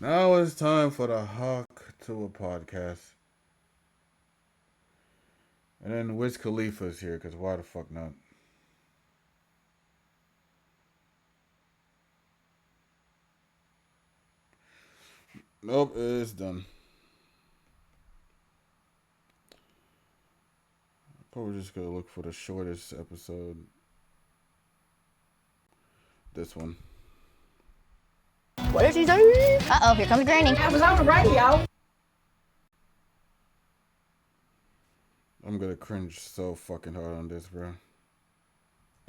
Now it's time for the Tuah Podcast. And then Wiz Khalifa's here, because why the fuck not? Nope, it's done. Probably just gonna look for the shortest episode. This one. What did she say? Uh-oh, here comes Granny. I was on the radio. I'm gonna cringe so fucking hard on this, bro.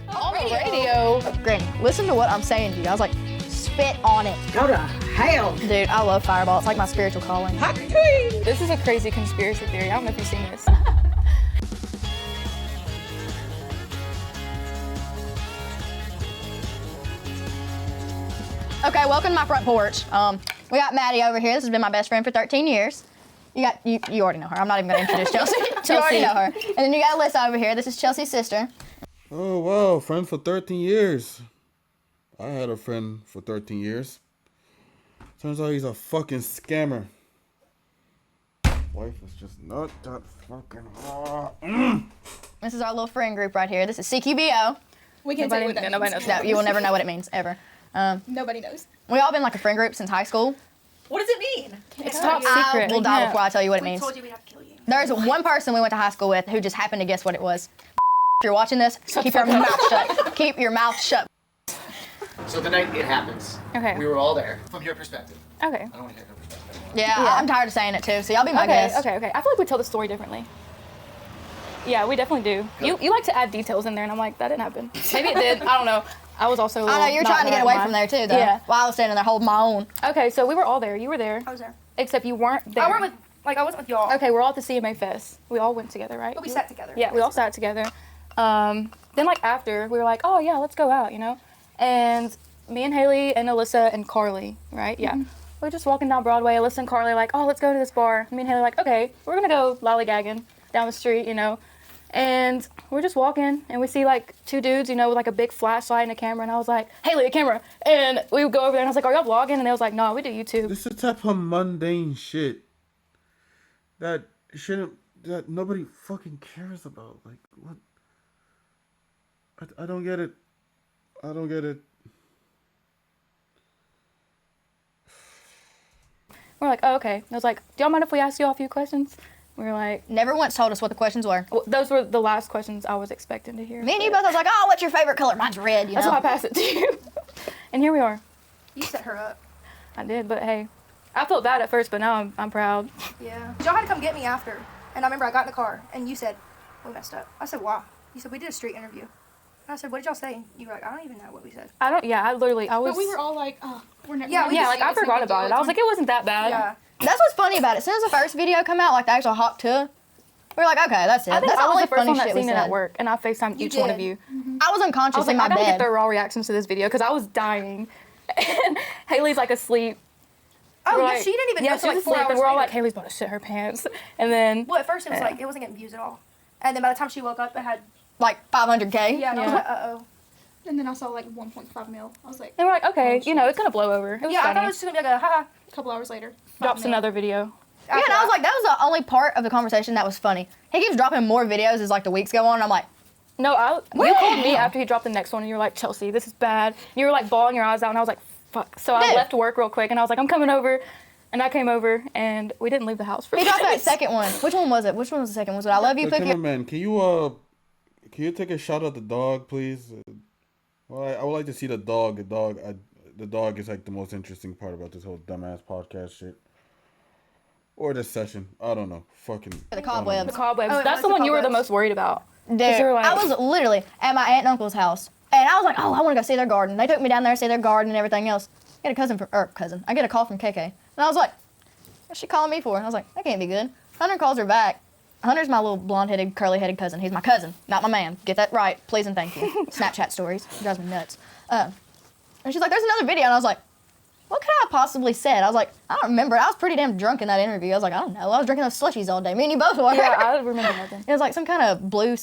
On the radio. Granny, listen to what I'm saying to you. I was like, spit on it. Go to hell. Dude, I love Fireball. It's like my spiritual calling. This is a crazy conspiracy theory. I don't know if you've seen this. Okay, welcome to my front porch. We got Maddie over here. This has been my best friend for 13 years. You already know her. I'm not even gonna introduce Chelsea. You already know her. And then you got Alyssa over here. This is Chelsea's sister. Oh, wow, friend for 13 years. I had a friend for 13 years. Turns out he's a fucking scammer. Life is just not that fucking hard. This is our little friend group right here. This is CQBO. We can't tell you what that nobody means. knows. No, you will never know what it means, ever. Nobody knows. We all been like a friend group since high school. What does it mean? It's top I secret. will die Yeah. before I tell you what it We means. told you we'd have to kill you. There's one person we went to high school with who just happened to guess what it was. If you're watching this, keep your mouth shut. Keep your mouth shut. So the night it happens, Okay. we were all there. From your perspective. Okay. I don't want to hear her perspective. Yeah, Yeah. I'm tired of saying it too, so y'all be my Okay, guest. okay. I feel like we tell the story differently. Yeah, we definitely do. You like to add details in there, and I'm like, that didn't happen. Maybe it did. I don't know. I was also. I know you're trying to get away from there too, though. Yeah. While I was standing there holding my own. Okay, so we were all there. You were there. I was there. Except you weren't there. I wasn't with y'all. Okay, we're all at the CMA Fest. We all went together, right? But we sat together. Yeah, we all sat together. Then like after, we were like, oh yeah, let's go out, you know? And me and Haley and Alyssa and Carly, right? Yeah. Mm-hmm. We were just walking down Broadway. Alyssa and Carly like, oh, let's go to this bar. Me and Haley like, okay, we're gonna go lollygagging down the street, you know? And we're just walking, and we see like two dudes, you know, with like a big flashlight and a camera. And I was like, Haley, a camera. And we would go over there, and I was like, are y'all vlogging? And they was like, no, we do YouTube. This is the type of mundane shit that nobody fucking cares about. Like, what? I don't get it. I don't get it. We're like, oh, okay. And I was like, do y'all mind if we ask y'all a few questions? We were like, Never once told us what the questions were. well, those were the last questions I was expecting to hear. Me and you both was like, oh, what's your favorite color? Mine's red, you That's know? why I passed it to you. And here we are. You set her up. I did, but hey, I felt bad at first, but now I'm proud. Yeah. Y'all had to come get me after. And I remember I got in the car, and you said, we messed up. I said, why? You said, we did a street interview. And I said, what did y'all say? And you were like, I don't even know what we said. I was. But we were all like, oh, we're never. Yeah, like I forgot about it. I was like, it wasn't that bad. Yeah. That's what's funny about it. As soon as the first video come out, like the actual Hawk tour, we were like, okay, that's it. I think That's I the was only the first funny one that shit we seen it said. at work, and I FaceTimed You each one of did. you. I was unconscious I was like, in my I gotta bed. get their raw reactions to this video because I was dying. And Haley's like asleep. Oh, We're yeah, like, she didn't even yeah, know she till was like 4 asleep, hours and we're all like, later. Haley's about to shit her pants. And then, Well, at first it was like, it wasn't getting views at all. And then by the time she woke up, it had, Like 500K. yeah, and I was Yeah. like, uh-oh. And then I saw like 1.5 mil. I was like, and we're like, okay, you know, it's gonna blow over. It was Yeah, I funny. thought it was just going to be like a, haha. a couple hours later, 5 Drops mil. another video. Yeah, and I was like, that was the only part of the conversation that was funny. He keeps dropping more videos as like the weeks go on, and I'm like, No, you called me after he dropped the next one, and you were like, Chelsea, this is bad. And you were like bawling your eyes out, and I was like, fuck. So I Dude. left work real quick, and I was like, I'm coming over. And I came over, and we didn't leave the house for he dropped that days. second one. Which one was it? Which one was the second one? Was it I Love You, Hey, Pookie? cameraman, can you take a shot at the dog, please? Well, I would like to see the dog. The dog is like the most interesting part about this whole dumbass podcast shit. Or this session. I don't know. Fucking. The cobwebs. The cobwebs. Oh, it That's was the the one you were the cobwebs. most worried about. Dude, they were like- I was literally at my aunt and uncle's house, and I was like, oh, I want to go see their garden. They took me down there to see their garden and everything else. I get I get a call from KK, and I was like, what's she calling me for? And I was like, that can't be good. Hunter calls her back. Hunter's my little blonde-headed, curly-headed cousin. He's my cousin, not my man. Get that right, please and thank you. Snapchat stories. It drives me nuts. And she's like, there's another video, and I was like, what could I have possibly said? I was like, I don't remember. I was pretty damn drunk in that interview. I was like, I don't know. I was drinking those slushies all day. Me and you both were. Yeah, I remember nothing. It was like some kind of blue,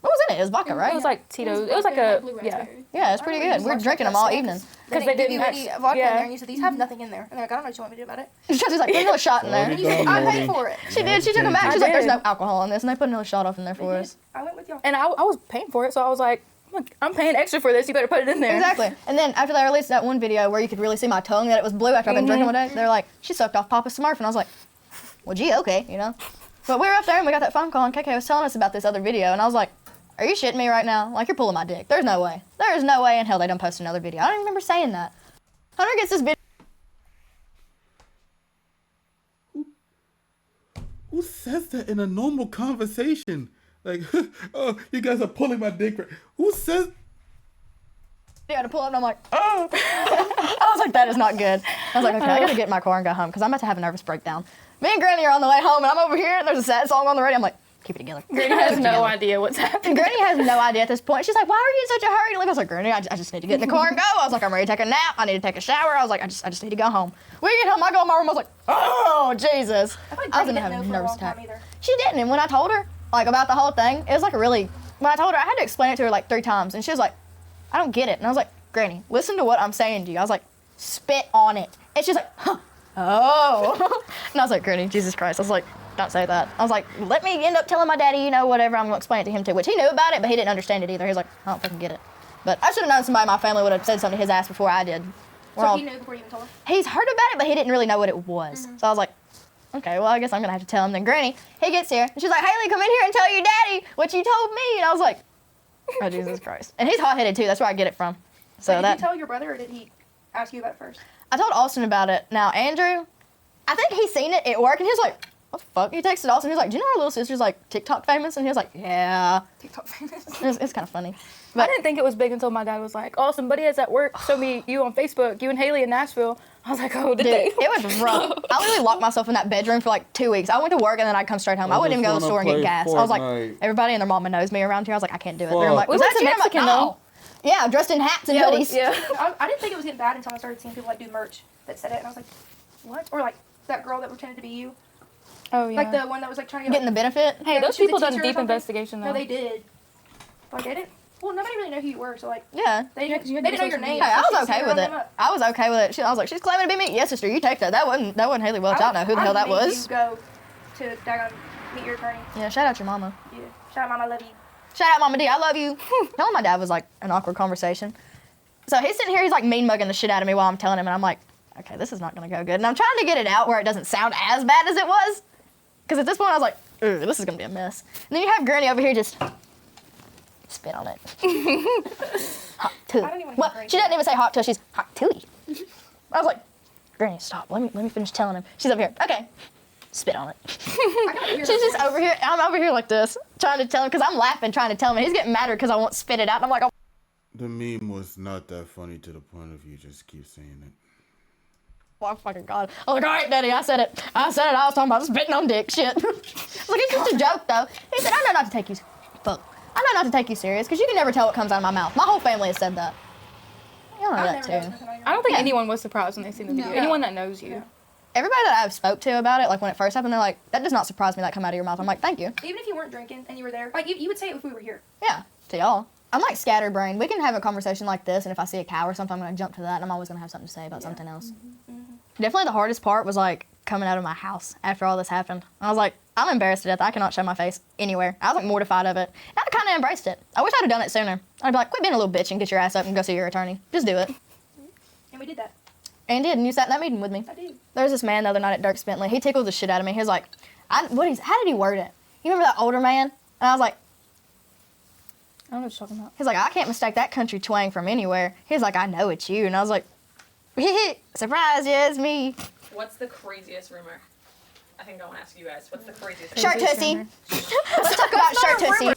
What was in it? It was vodka, right? It was like Tito's. It was like a, blue yeah. raspberry. yeah, it's pretty good. We were drinking them all evening. Because They they didn't give didn't you any vodka in yeah. there, and you said these have nothing in there. And they're like, I don't know what you want me to do about it. She's like, put another shot in there. Already And you said, done, I Morty. paid for it. She did. She took them back. I She's like, there's did. no alcohol in this, and they put another shot off in there for us. I went with y'all. And I was paying for it, so I was like, look, I'm paying extra for this. You better put it in there. Exactly. And then after they released that one video where you could really see my tongue that it was blue after I've been drinking all day, they're like, she sucked off Papa Smurf, and I was like, well, gee, okay, you know. But we were up there and we got that phone call, and KK was telling us about this other video, and I was like, are you shitting me right now? Like, you're pulling my dick. There's no way. There is no way in hell they don't post another video. I don't even remember saying that. Hunter gets this video. Who says that in a normal conversation? Like, oh, you guys are pulling my dick. Who says? To pull up, and I'm like, oh. I was like, that is not good. I was like, okay, I gotta get in my car and go home because I'm about to have a nervous breakdown. Me and Granny are on the way home, and I'm over here, and there's a sad song on the radio. I'm like, keep it together. Granny has no idea what's happening. Granny has no idea at this point. She's like, why are you in such a hurry to leave? I was like, Granny, I just need to get in the car and go. I was like, I'm ready to take a nap. I need to take a shower. I was like, I just need to go home. We get home, I go in my room, I was like, oh, Jesus. I feel like I was Granny gonna didn't have know a for a nervous long time attack. either. She didn't, and when I told her, like, about the whole thing, it was like when I told her, I had to explain it to her like 3 times, and she was like, I don't get it. And I was like, Granny, listen to what I'm saying to you. I was like, spit on it. And she's like, huh, oh. And I was like, Granny, Jesus Christ. I was like, don't say that. I was like, let me end up telling my daddy, you know, whatever, I'm gonna explain it to him too, which he knew about it, but he didn't understand it either. He was like, I don't fucking get it. But I should have known somebody in my family would have said something to his ass before I did. So he knew before you even told her? He's heard about it, but he didn't really know what it was. So I was like, okay, well, I guess I'm gonna have to tell him. Then Granny, he gets here, and she's like, Haley, come in here and tell your daddy what you told me. And I was like, oh, Jesus Christ. And he's hot-headed too, that's where I get it from. So Wait, that did you tell your brother, or did he ask you about it first? I told Austin about it. Now, Andrew, I think he's seen it at work, and he's like, what the fuck? He texted Austin, he was like, do you know our little sister's like TikTok famous? And he was like, yeah. TikTok famous. It's kind of funny. I But didn't think it was big until my dad was like, oh, somebody is at work. Show me you on Facebook. You and Haley in Nashville. I was like, oh, did dude, they? it was rough. I literally locked myself in that bedroom for like 2 weeks. I went to work and then I'd come straight home. I wouldn't even go to the store and get gas. I was like, Fortnite. everybody and their mama knows me around here. I was like, I can't do it. They're like, We was went that to you? I'm like, Mexican, no. Yeah, dressed in hats and hoodies. Yeah. I didn't think it was getting bad until I started seeing people like do merch that said it, and I was like, what? Or like that girl that pretended to be you. Oh, yeah. Like the one that was like trying to Getting the benefit. Hey, Yeah, those she was a people done teacher or deep something. investigation, though. No, they did. Like they didn't. Well, nobody really knew who you were, so like Yeah. they, Yeah, 'cause you had they to didn't know do your social name. Hey, I so was she okay said, with "Run it. them up." I was okay with it. I was like, she's claiming to be me. Yes, sister, you take that. That wasn't Haley Welch. I don't know who the hell that I would make was. You go to daggone meet your attorney. Yeah, shout out your mama. Yeah. Shout out, Mama, I love you. Shout out Mama D, I love you. Telling my dad was like an awkward conversation. So he's sitting here, he's like mean mugging the shit out of me while I'm telling him, and I'm like, okay, this is not gonna go good. And I'm trying to get it out where it doesn't sound as bad as it was. Because at this point I was like, ugh, this is gonna be a mess. And then you have Granny over here just spit on it. Hot tooty. I don't even Well, drink she it. doesn't even say hot till she's hot tooty. I was like, Granny, stop. Let me finish telling him. She's over here. Okay. Spit on it. I gotta hear She's this just voice. over here. I'm over here like this, trying to tell him, because I'm laughing, trying to tell him. And he's getting madder because I won't spit it out. And I'm like, oh. The meme was not that funny to the point of you just keep saying it. Oh, fucking God. I was like, all right, Daddy, I said it. I was talking about spitting on dick shit. I was like, it's just a joke, though. He said, I know not to take you, I know not to take you serious, because you can never tell what comes out of my mouth. My whole family has said that. Y'all know I've that, never too. noticed nothing on your I don't think Yeah. anyone was surprised when they seen the video. No. Anyone that knows you. Everybody that I've spoke to about it, like when it first happened, they're like, that does not surprise me that come out of your mouth. I'm like, thank you. Even if you weren't drinking and you were there, like you would say it if we were here. Yeah, to y'all. I'm like scatterbrained. We can have a conversation like this, and if I see a cow or something, I'm going to jump to that, and I'm always going to have something to say about something else. Definitely the hardest part was like coming out of my house after all this happened. I was like, I'm embarrassed to death. I cannot show my face anywhere. I was like mortified of it. And I kind of embraced it. I wish I'd have done it sooner. I'd be like, quit being a little bitch and get your ass up and go see your attorney. Just do it. And we did that. And he did, and you sat in that meeting with me. I did. There was this man the other night at Dirk Bentley. He tickled the shit out of me. He was like, how did he word it? You remember that older man? And I was like, I don't know what you're talking about. he's like, I can't mistake that country twang from anywhere. He's like, I know it's you. And I was like, surprise, yeah, it's me. What's the craziest rumor? I think I want to ask you guys. What's the craziest Shirt rumor? tussy. Let's talk about shirt tussy.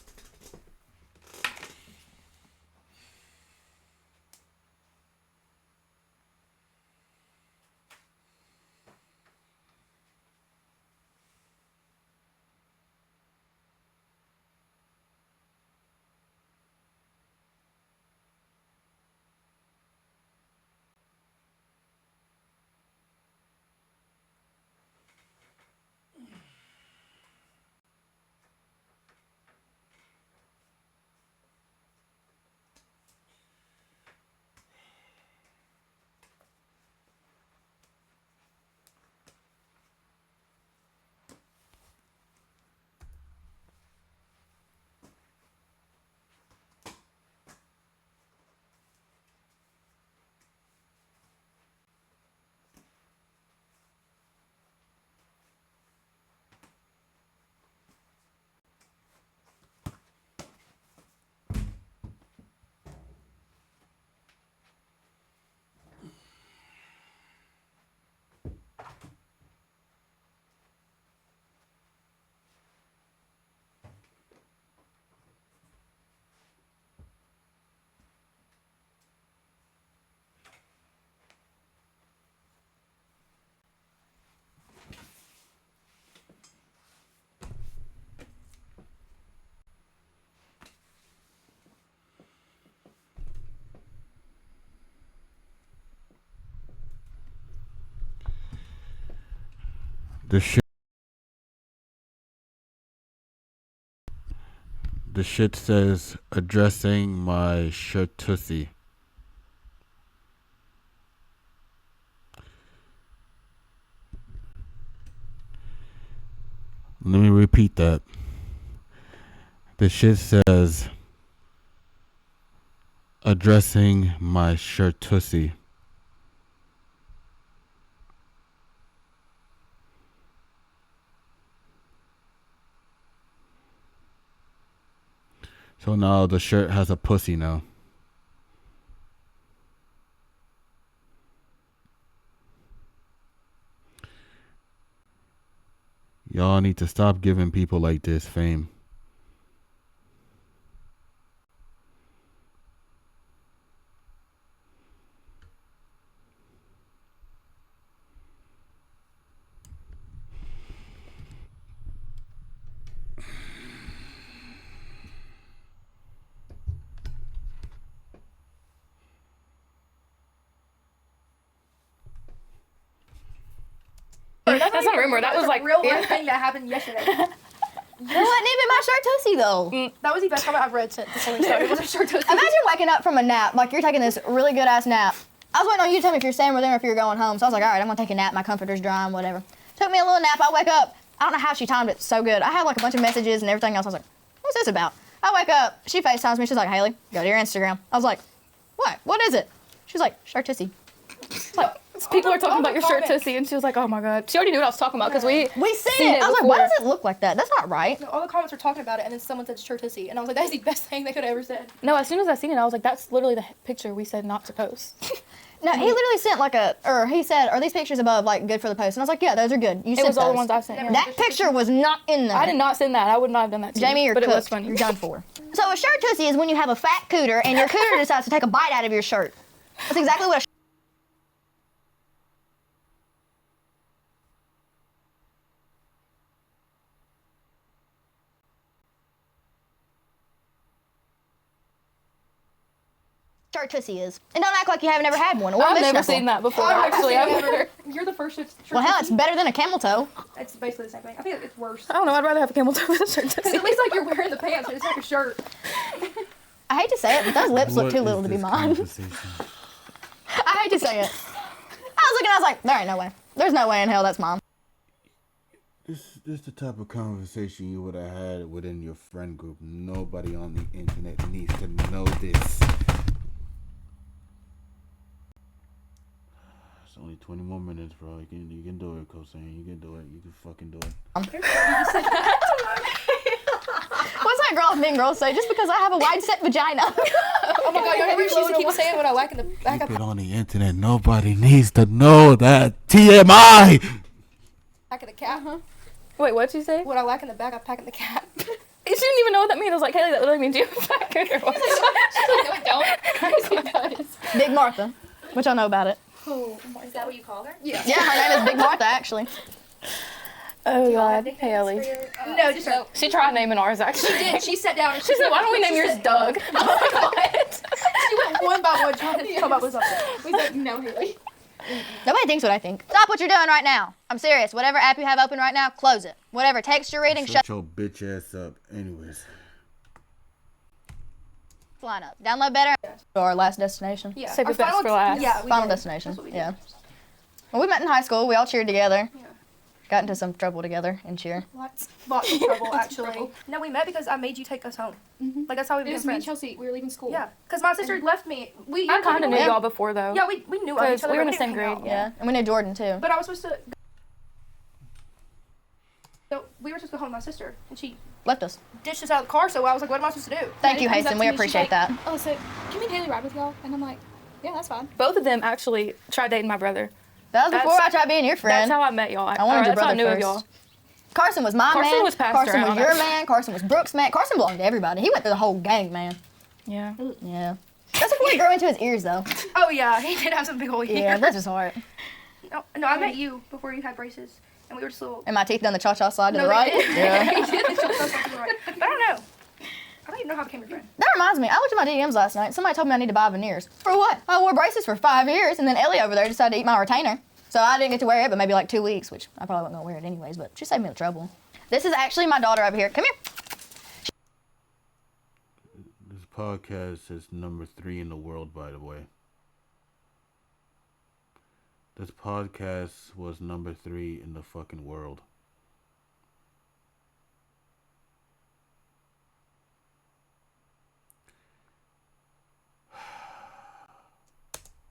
The shit says addressing my shirtussy. Let me repeat that. The shit says addressing my shirtussy. So now the shirt has a pussy now. Y'all need to stop giving people like this fame. That's not a rumor. That was like real life thing that happened yesterday. That wasn't even my shirtussy though. That was the best comment I've read since the summer started. It was a short toasty. Imagine waking up from a nap, like you're taking this really good ass nap. I was waiting on you to tell me if you're staying with them or if you're going home. So I was like, all right, I'm gonna take a nap. My comforter's drying, whatever. Took me a little nap. I wake up. I don't know how she timed it so good. I had like a bunch of messages and everything else. I was like, what's this about? I wake up. She FaceTimes me. She's like, Haley, go to your Instagram. I was like, what? What is it? She's like, shirtussy. like, people are talking all about the your shirt comments. tussy, and she was like, oh my god. She already knew what I was talking about because we We seen it. I was like, before. why does it look like that? That's not right. No, all the comments were talking about it, and then someone said shirtussy, and I was like, that's the best thing they could have ever said. No, as soon as I seen it, I was like, that's literally the picture we said not to post. No, he literally sent like he said, are these pictures above like good for the post? And I was like, yeah, those are good. You It sent was all the those. ones I sent. Yeah. That picture was not in there. I did not send that. I would not have done that to Jamie, you. you're But cooked. it was funny. You're done for. So a shirtussy is when you have a fat cooter and your cooter decides to take a bite out of your shirt. That's exactly what a shirtussy is. And don't act like you haven't ever had one. Or a I've bitch never knuckle. seen that before. Actually, I've never. You're the first shirtussy. Well, hell, it's better than a camel toe. It's basically the same thing. I think it's worse. I don't know. I'd rather have a camel toe than a shirt Because tussy. at least like you're wearing the pants, and it's like a shirt. I hate to say it, but those lips look What too little is to be this mine. conversation? I hate to say it. I was looking, I was like, there ain't no way. There's no way in hell that's mom. This is the type of conversation you would have had within your friend group. Nobody on the internet needs to know this. It's only 20 more minutes, bro. You can do it, Cosine. You can do it. You can fucking do it. What's that girl Mean Girls say? Just because I have a wide set vagina. Oh my god, you know, she used to keep saying what I whack in the back Keep of it on the internet. Nobody needs to know that. TMI! back of the cat. Wait, what'd you say? What I whack in the back, I pack in the cat. She didn't even know what that means. I was like, Haley, that literally means you have a fat cooter. What? No, I don't. Big Martha, which I know about it. Is that what you call her? Yeah, her name is Big Martha, actually. Oh god, Haley. No, just her. She tried naming ours actually. She did. She sat down and She said, why don't we name yours Doug? I was like, what? She went one by one trying to come up with something. We said, no, Haley. Nobody thinks what I think. Stop what you're doing right now. I'm serious. Whatever app you have open right now, close it. Whatever text you're reading, shut Shut your bitch ass up. Anyways. the line up. Download better. Our last destination. Yeah. Save Our the best final- for last. Yeah, we Final did. destination. That's what we did. Yeah. Well, we met in high school. We all cheered together. Yeah. Got into some trouble together in cheer. Lots. Lots of trouble, actually. trouble. No, we met because I made you take us home. Like, that's how we It became was me and friends. Chelsea. We were leaving school. Yeah, because my sister left me. I kind of knew Yeah. y'all before though. Yeah, we knew of each Because other. we were in but the same didn't hang grade, out. Yeah. And we knew Jordan, too. But I was supposed to. So we were supposed to go home with my sister, and she Left us. ditched us out of the car. So I was like, "What am I supposed to do?" Thank you, Comes up Hasten. to We me, she's appreciate like, that. Oh, so can me and Haley ride with y'all? And I'm like, yeah, that's fine. Both of them actually tried dating my brother. That was before That's- I tried being your friend. That's how I met y'all. I wanted your that's how I brother knew of first. y'all. Carson was my Carson man. was passed Carson was around, your actually. man. Carson was Brooks' man. Carson belonged to everybody. He went through the whole gang, man. Yeah. Yeah. That's before he grew into his ears, though. Oh yeah, he did have some big old ears. Yeah, that's his heart. No, I met you before you had braces, and we were just little. And my teeth done the cha-cha slide to No, the they right. did. Yeah. He did. They showed us something to the right. But I don't know. I don't even know how I became your friend. That reminds me, I looked at my DMs last night. Somebody told me I need to buy veneers. For what? I wore braces for 5 years, and then Ellie over there decided to eat my retainer. So I didn't get to wear it, but maybe like 2 weeks, which I probably wasn't gonna wear it anyways, but she saved me the trouble. This is actually my daughter over here. Come here. This podcast is number 3 in the world, by the way. This podcast was number 3 in the fucking world.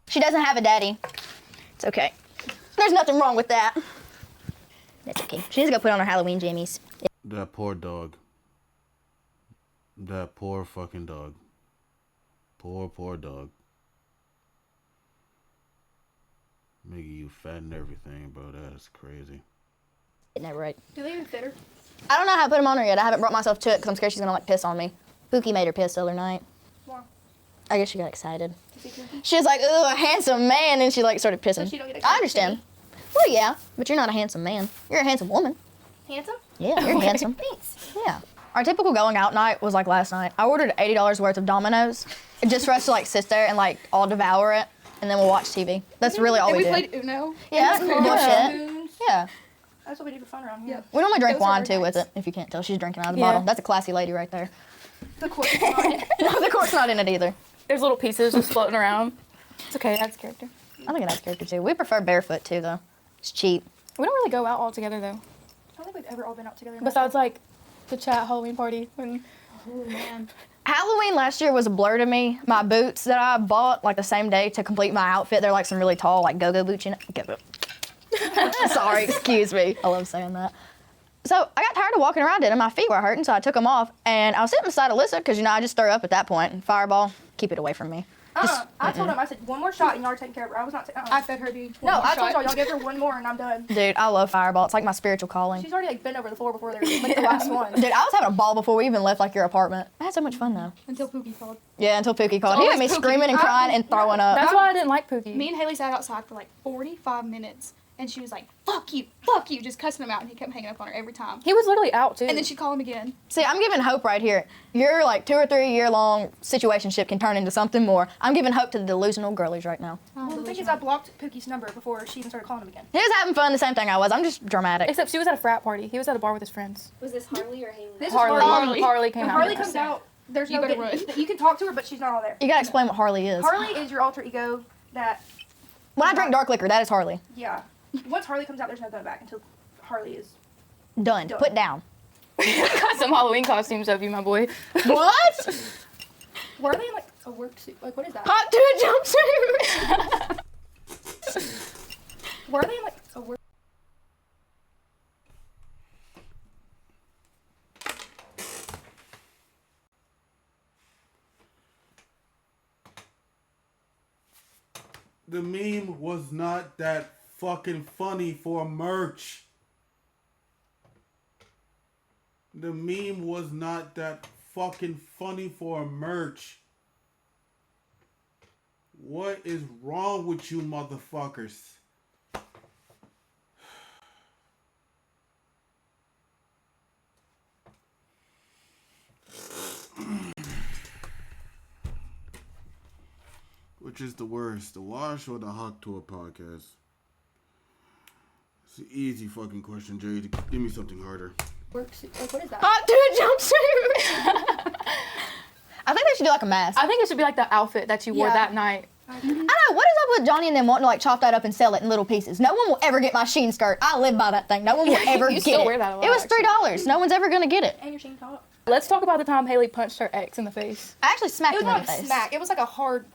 She doesn't have a daddy. It's okay. There's nothing wrong with that. That's okay. She needs to go put on her Halloween jammies. That poor dog. That poor fucking dog. Poor dog. Making you fat and everything, bro. That's crazy. Getting that right. Do they even fit her? I don't know how to put them on her yet. I haven't brought myself to it because I'm scared she's gonna like piss on me. Pookie made her piss the other night. Wow. I guess she got excited. Is he Pookie? She was like, "Ooh, a handsome man," and she like started pissing. So she don't get excited I understand. Well, yeah, but you're not a handsome man. You're a handsome woman. Handsome? Yeah, you're handsome. Thanks. Yeah. Our typical going out night was like last night. I ordered $80 worth of Dominoes just for us to like sit there and like all devour it, and then we'll watch TV. That's really all And we we did. played Uno. Yeah, in the do car. shit. Spoons. Yeah. That's what we do for fun around here. Yep. We normally drink Those are wine our too with nights. it. If you can't tell, she's drinking out of the Yeah. bottle. That's a classy lady right there. The court is not in. No, the cork's not in it either. There's little pieces just floating around. It's okay, that's character. I think it has character too. We prefer barefoot too, though. It's cheap. We don't really go out all together though. I don't think we've ever all been out together. Besides like the chat Halloween party when Oh man. Halloween last year was a blur to me. My boots that I bought like the same day to complete my outfit, they're like some really tall like go-go boots. Sorry, excuse me. I love saying that. So I got tired of walking around in them. My feet were hurting, so I took them off. And I was sitting beside Alyssa because, you know, I just threw up at that point. And Fireball, keep it away from me. I told him, I said, one more shot and y'all are taking care of her. I was not taking I fed her, dude. No, One more I told shot. y'all give her one more and I'm done. Dude, I love Fireball. It's like my spiritual calling. She's already like bent over the floor before they're like the last one. Dude, I was having a ball before we even left like your apartment. I had so much fun though. Until Pookie called. Yeah, until Pookie called. He had me always Pookie. screaming and crying and throwing up. that's why I didn't like Pookie. Me and Haley sat outside for like 45 minutes, and she was like, fuck you, just cussing him out, and he kept hanging up on her every time. He was literally out too. And then she'd call him again. See, I'm giving hope right here. Your like 2 or 3 year long situationship can turn into something more. I'm giving hope to the delusional girlies right now. Well, the thing is, I blocked Pookie's number before she even started calling him again. He was having fun, the same thing I was. I'm just dramatic. Except she was at a frat party. He was at a bar with his friends. Was this Harley or Haley? This Harley. is Harley. Harley came When out. Harley comes out, there's You no better getting, run. you can talk to her, but she's not all there. You gotta explain what Harley is. Harley is your alter ego that, When I drink dark liquor, that is Harley. yeah. Once Harley comes out, there's no going back until Harley is. Done. Done. Put down. Got some Halloween costumes of you, my boy. What? Were they in like a work suit? Like, what is that? Hop to a jumpsuit. Were they in like a work? The meme was not that fucking funny for merch. The meme was not that fucking funny for merch. What is wrong with you motherfuckers? Which is the worst, the Wash or the Hawk Tuah Podcast? It's an easy fucking question, Jade. Give me something harder. Work suit? Like, what is that? Hop to a jumpsuit. I think they should do like a mask. I think it should be like the outfit that you wore Yeah. that night. I know. What is up with Johnny and them wanting to like chop that up and sell it in little pieces? No one will ever get my Sheen skirt. I live by that thing. No one will ever You get still it. wear that a lot, It was $3. No one's ever gonna get it. And your Sheen top. Let's talk about the time Haley punched her ex in the face. I actually smacked It was him in not the a face. smack. It was like a hard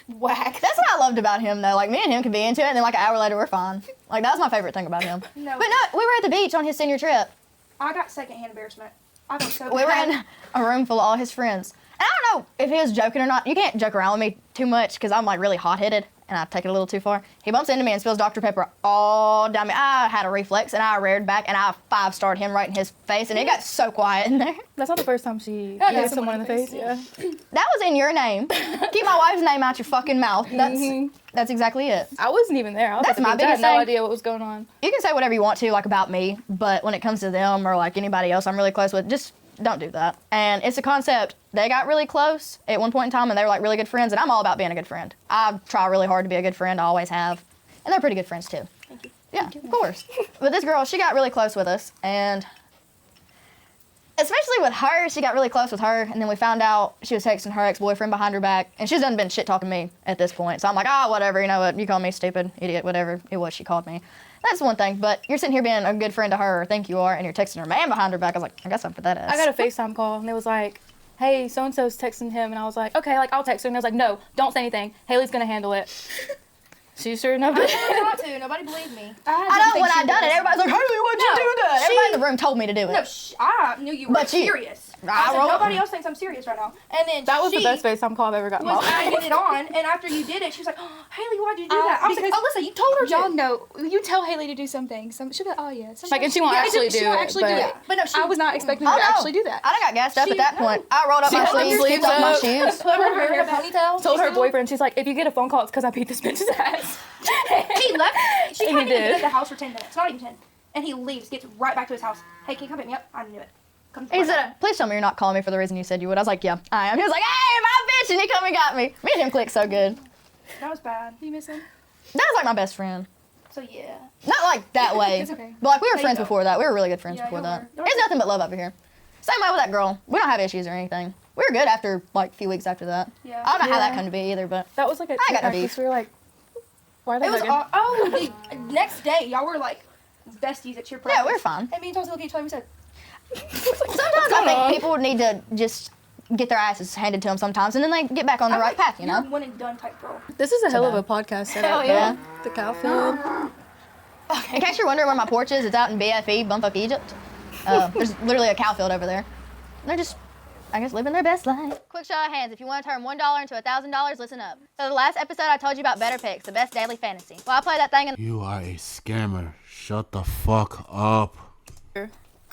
whack. That's what I loved about him though. Like me and him could be into it, and then like an hour later we're fine. Like that was my favorite thing about him. No. But no, we were at the beach on his senior trip. I got secondhand embarrassment. I felt so We were bad. in a room full of all his friends. And I don't know if he was joking or not. You can't joke around with me too much because I'm like really hot-headed and I take it a little too far. He bumps into me and spills Dr. Pepper all down me. I had a reflex and I reared back and I 5-starred him right in his face and it got so quiet in there. That's not the first time she Yeah, hit someone in the face. Yeah. That was in your name. Keep my wife's name out your fucking mouth. That's exactly it. I wasn't even there. I was That's at the my beach. I had biggest no thing. idea what was going on. You can say whatever you want to like about me, but when it comes to them or like anybody else I'm really close with, just don't do that. And it's a concept. They got really close at one point in time and they were like really good friends and I'm all about being a good friend. I try really hard to be a good friend. I always have. And they're pretty good friends too. Thank you. Yeah, of course. But this girl, she got really close with us, and especially with her, she got really close with her, and then we found out she was texting her ex-boyfriend behind her back, and she's done been shit-talking me at this point. So I'm like, whatever, you know what, you call me stupid, idiot, whatever it was she called me. That's one thing, but you're sitting here being a good friend to her, or think you are, and you're texting her man behind her back. I was like, I got something for that ass. I got a FaceTime call, and it was like, hey, so-and-so's texting him, and I was like, okay, like, I'll text her, and I was like, no, don't say anything. Haley's gonna handle it. She sure enough did. I told her not to. Nobody believed me. I know when I done it, everybody's like, Haley, why'd you do that? Everybody in the room told me to do it. No, I knew you were But you- serious. I said, wrote- nobody else thinks I'm serious right now. And then That was she the best FaceTime call I've ever gotten. was adding it on, and after you did it, she was like, oh, Haley, why'd you do that? I was like, because Alyssa, you told her Y'all to. know, you tell Haley to do something. She'll be like, oh yeah. Like, and she won't actually do she won't it, actually but- do it. But no, she I was not expecting Oh, her to no. actually do that. I done got gassed up She- at that no. point. I rolled up She my rolled up her sleeves, sleeves took off my up. shoes. Put her hair in a ponytail. Told her boyfriend, she's like, if you get a phone call, it's because I beat this bitch's ass. He left. She And he hadn't even been did. at the house for 10 minutes. Not even 10. And he leaves, gets right back to his house. Hey, can you come pick me up? I knew it. Comes He right said, back. please tell me you're not calling me for the reason you said you would. I was like, yeah, I am. He was like, hey, my bitch, and he come and got me. Me and him clicked so good. That was bad. You miss him? That was like my best friend. So yeah. Not like that way. It's okay. But like we were There you friends go. before that. We were really good friends Yeah, before you that. were. There's nothing but love over here. Same way with that girl. We don't have issues or anything. We were good after like a few weeks after that. Yeah. I don't know how that Yeah. came to be either, but That was like a I got no practice. beef. We were like, why are they It was hugging? the next day, y'all were like besties at your practice. yeah, we were fine. And me and Chelsea looked at each other and we said, Sometimes I think people need to just get their asses handed to them sometimes, and then they get back on the right path, you You're know? a one and done type girl. This is a hell of a bad. podcast setup. yeah. The cow field. In case you're wondering where my porch is, it's out in BFE, Bumfuck, Egypt. There's literally a cow field over there. They're just, I guess, living their best life. Quick show of hands. If you want to turn $1 into $1,000, listen up. So the last episode I told you about Better Picks, the best daily fantasy. Well, I play that thing in You are a scammer. Shut the fuck up.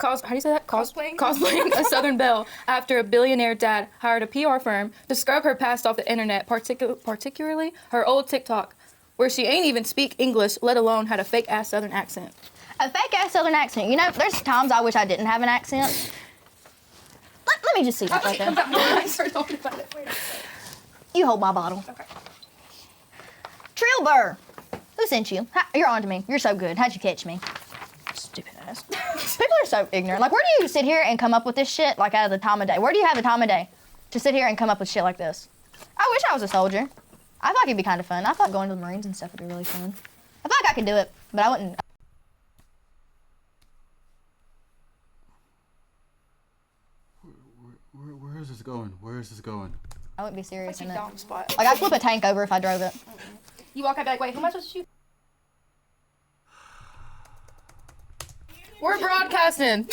How do you say that? Cosplaying a Southern belle after a billionaire dad hired a PR firm to scrub her past off the internet, particularly her old TikTok, where she ain't even speak English, let alone had a fake-ass Southern accent. a fake-ass Southern accent. You know, there's times I wish I didn't have an accent. Let me just see that right there. I started talking about it. Wait a second. You hold my bottle. Okay. Trill Burr. Who sent you? You're on to me. You're so good. How'd you catch me? Stupid ass. People are so ignorant. Like, where do you sit here and come up with this shit, like, out of the time of day? Where do you have the time of day to sit here and come up with shit like this? I wish I was a soldier. I feel like it'd be kind of fun. I thought going to the Marines and stuff would be really fun. I feel like I could do it, but I wouldn't. Where is this going? Where is this going? I wouldn't be serious That's in a it. dumb spot. Like, I'd flip a tank over if I drove it. You walk out, be like, wait, who am I supposed to shoot? We're broadcasting.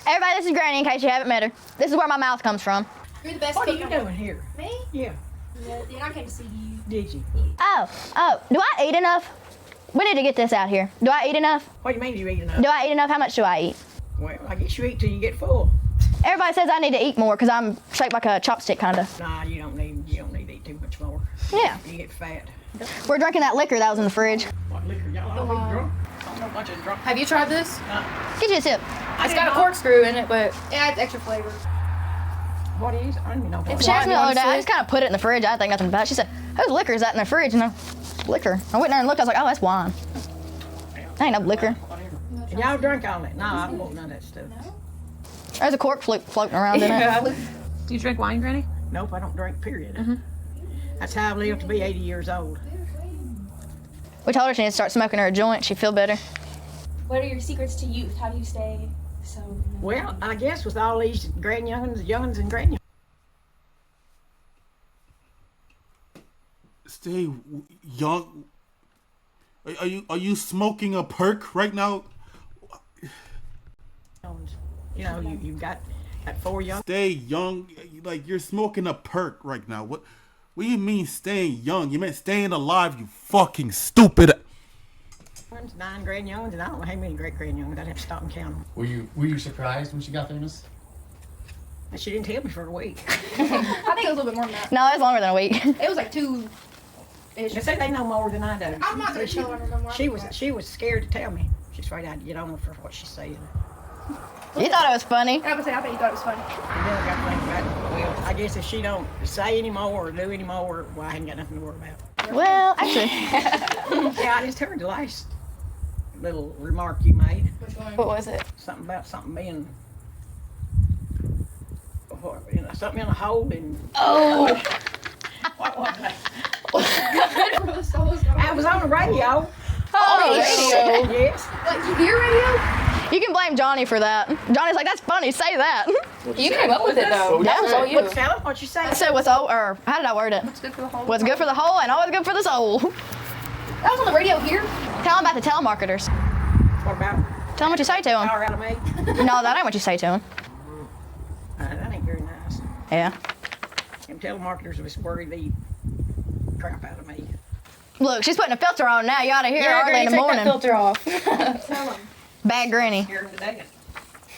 Everybody, this is Granny, in case you haven't met her. This is where my mouth comes from. You're the best What are you cook doing here? Me? Yeah, Yeah, and I came to see you. did you? Oh, do I eat enough? We need to get this out here. Do I eat enough? What do you mean you eat enough? Do I eat enough? How much do I eat? Well, I guess you eat till you get full. Everybody says I need to eat more because I'm shaped like a chopstick, kind of. Nah, you don't need to eat too much more. Yeah. You get fat. We're drinking that liquor that was in the fridge. What liquor? Y'all all be drunk? I know a bunch of drunk. Have you tried this? Get you a sip. It's got a corkscrew in it, but It adds extra flavor. What is? I don't even know what She asked me the other day. honestly. I just kind of put it in the fridge. I didn't think nothing about it. She said, whose liquor is that in the fridge? And I, liquor. I went in there and looked. I was like, oh, that's wine. That ain't no liquor. And y'all drink all that? Nah, I don't want none of that stuff. There's a cork floating around in it. Do you drink wine, Granny? Nope, I don't drink, period. That's how I've lived to be 80 years old. We told her she needs to start smoking her a joint. She'd feel better. What are your secrets to youth? How do you stay so? Well, I guess with all these youngins and grand Stay young. Are you smoking a perk right now? youngins. You know, you've got 4 young. Stay young. Like, you're smoking a perk right now. What do you mean staying young? You meant staying alive, you fucking stupid. 9 grand youngins, and I don't know how many great grand youngins. I'd have to stop and count them. Were you surprised when she got there, Miss? And she didn't tell me for a week. I think it was a little bit more than that. No, it's longer than a week. It was like 2. They say they know more than I do. I'm not gonna tell her no more. She was scared to tell me. She's afraid I'd get on her for what she said. You thought it was funny. I was saying, I bet you thought it was funny. And then I got to think about it. Well, I guess if she don't say any more or do any more, well, I ain't got nothing to worry about. Well, actually, Yeah, I just heard the last little remark you made. What was it? Something about something being, something in a hole and. oh, What was that? I was on the radio. oh, Yes. Like, you hear radio? you can blame Johnny for that. Johnny's like, that's funny. Say that. You came up with it though. That was all you. Tell them what you say. So what's or how did I word it? It's good for the whole. What's good for the whole and always good for the soul. That was on the radio here. Tell them about the telemarketers. What about Tell them what you say to them. power out of me? No, that ain't what you say to them. That ain't very nice. Yeah. Them telemarketers was worried the crap out of me. Look, she's putting a filter on now. You ought to hear her Yeah, early Granny, in the take morning. that filter off. Tell them. Bad granny. Here today.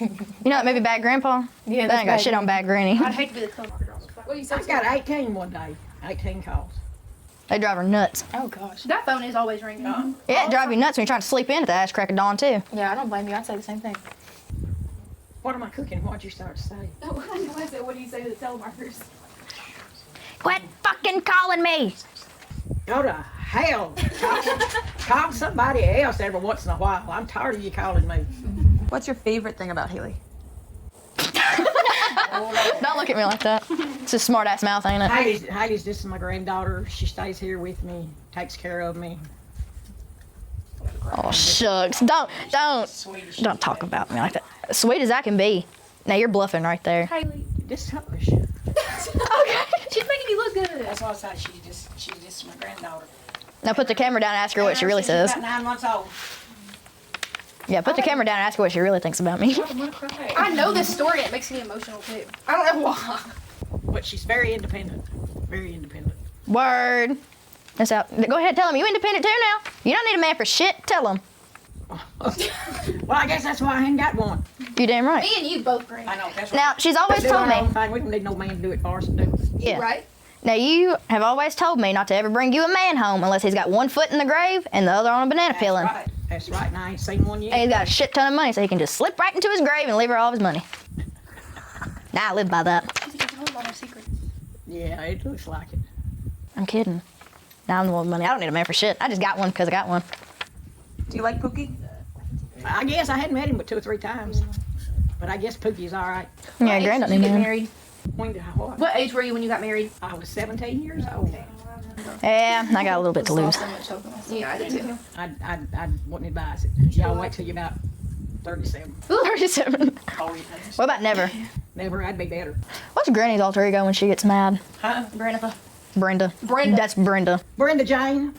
You know that movie Bad Grandpa? Yeah, That that's ain't got bad shit on Bad Granny. I'd hate to be the telemarketer. What do you say? I got 18 one day. 18 calls. They drive her nuts. Oh gosh. That phone is always ringing. Yeah, it drive you nuts when you're trying to sleep in at the ass crack of dawn too. Yeah, I don't blame you. I'd say the same thing. What am I cooking? What'd you start to say? I said, what do you say to the telemarketers? Quit fucking calling me. Go to hell. Call somebody else every once in a while. I'm tired of you calling me. What's your favorite thing about Haley? Don't look at me like that. It's a smart ass mouth, ain't it? Heidi's just my granddaughter. She stays here with me, takes care of me. Oh shucks. Don't talk about me like that. Sweet as I can be. Now you're bluffing right there. Haley. Just hush. Okay. She's making you look good. That's why I said she's just my granddaughter. Now put the camera down and ask her what she really says. She's about 9 months old. Yeah, put the camera down and ask her what she really thinks about me. I know this story and it makes me emotional too. I don't know why. But she's very independent. Very independent. Word. That's out. Go ahead, tell him you independent too now. You don't need a man for shit. Tell him. Well, I guess that's why I ain't got one. You damn right. Me and you both, great. I know, that's Now she's always Do told our me. own thing. We don't need no man to do it for us. Do it. Yeah. Right? Now you have always told me not to ever bring you a man home unless he's got one foot in the grave and the other on a banana peeling. That's right. That's right. And I ain't seen one And yet. he's got a shit ton of money, so he can just slip right into his grave and leave her all of his money. Now I live by that. She can tell all our secrets. Yeah, it looks like it. I'm kidding. Now I'm the one with money. I don't need a man for shit. I just got one because I got one. Do you like Pookie? I guess I hadn't met him but 2 or 3 times. But I guess Pookie's all right. Yeah, Grand don't Did need you get man. married? When did I what? What age were you when you got married? I was 17 years old. Yeah, I got a little bit to lose. Yeah, I did too. I wouldn't advise it. Y'all wait till you're about 37. 37. What about never? Never, I'd be better. What's Granny's alter ego when she gets mad? Huh? Brenda. Brenda. Brenda. That's Brenda. Brenda Jane.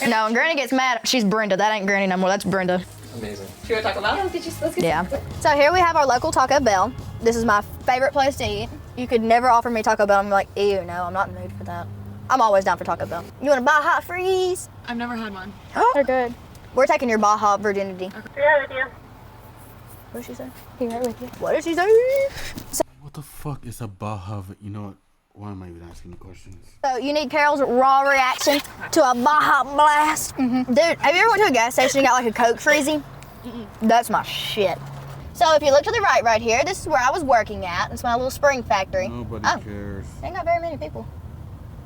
No, when Granny gets mad, she's Brenda. That ain't Granny no more. That's Brenda. Amazing. Should we talk about it? Let's get Yeah. So here we have our local Taco Bell. This is my favorite place to eat. You could never offer me Taco Bell. I'm like, ew, no, I'm not in the mood for that. I'm always down for Taco Bell. You want to Baja Freeze? I've never had one. They're good. We're taking your Baja virginity. Yeah, with you. What did she say? He right with you. What did she say? What the fuck is a Baja? You know what? Why am I even asking the questions? So you need Carol's raw reaction to a Baja Blast. Dude, have you ever went to a gas station and got like a Coke Freezy? That's my shit. So if you look to the right here, this is where I was working at. It's my little spring factory. Nobody cares. Ain't not very many people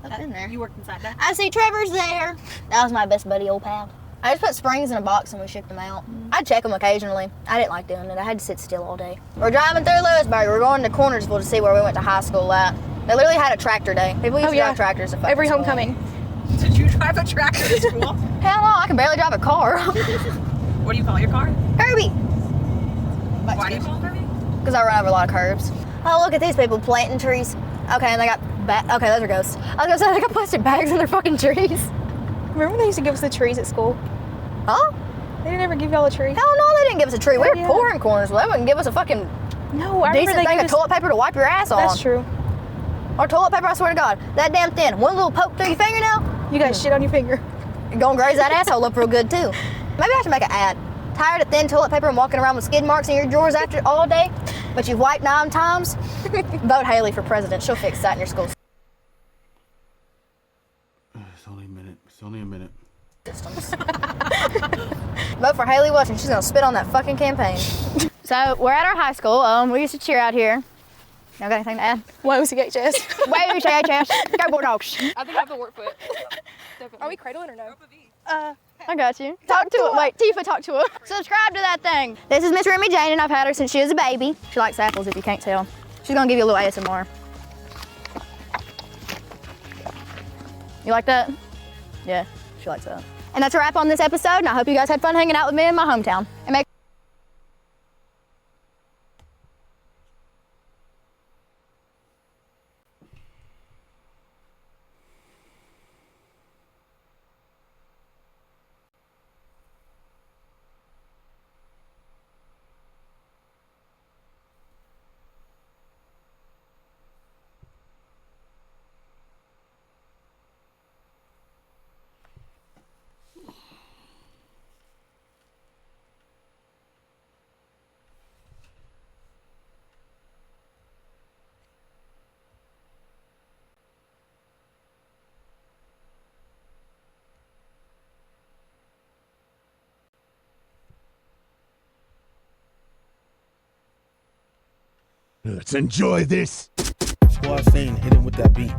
up in there. You worked inside that? I see Trevor's there. That was my best buddy, old pal. I just put springs in a box and we shipped them out. I'd check them occasionally. I didn't like doing it. I had to sit still all day. We're driving through Lewisburg. We're going to Cornersville to see where we went to high school at. They literally had a tractor day. People used to drive tractors at fucking Every school. homecoming. Did you drive a tractor to school? Hell no, I can barely drive a car. What do you call your car? Herbie. Why do you call it Kirby? Because I run over a lot of curbs. Oh, look at these people planting trees. Okay, and they got okay, those are ghosts. I was gonna say they got plastic bags in their fucking trees. Remember when they used to give us the trees at school? Huh? They didn't ever give y'all a tree. Hell no, they didn't give us a tree. We were Yeah. poor in Cornersville. They wouldn't give us a fucking No, I remember decent they thing gave of us. toilet paper to wipe your ass on. That's true. Or toilet paper, I swear to God. That damn thin. One little poke through your fingernail, You got shit on your finger. you're gonna graze that asshole up real good too. Maybe I should make an ad. Tired of thin toilet paper and walking around with skid marks in your drawers after all day, but you've wiped 9 times? Vote Haley for president. She'll fix that in your school It's only a minute. It's only a minute. systems. Vote for Haley Washington. She's gonna spit on that fucking campaign. So we're at our high school. We used to cheer out here. Y'all got anything to add? Why was he HS? Wait, CHS. Go Bulldogs. I think I have the work foot. Are we cradling or no? I got you. Talk to her. Wait, Tifa, talk to her. Subscribe to that thing. This is Miss Remy Jane, and I've had her since she was a baby. She likes apples, if you can't tell. She's gonna give you a little ASMR. You like that? Yeah, she likes that. And that's a wrap on this episode, and I hope you guys had fun hanging out with me in my hometown. And make Let's enjoy this. Squad saying hit him with that beat.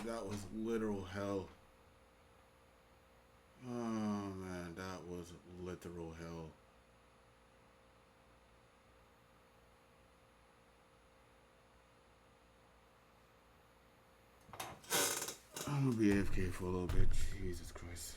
That was literal hell. Oh man, that was literal hell. I'm gonna be AFK for a little bit. Jesus Christ.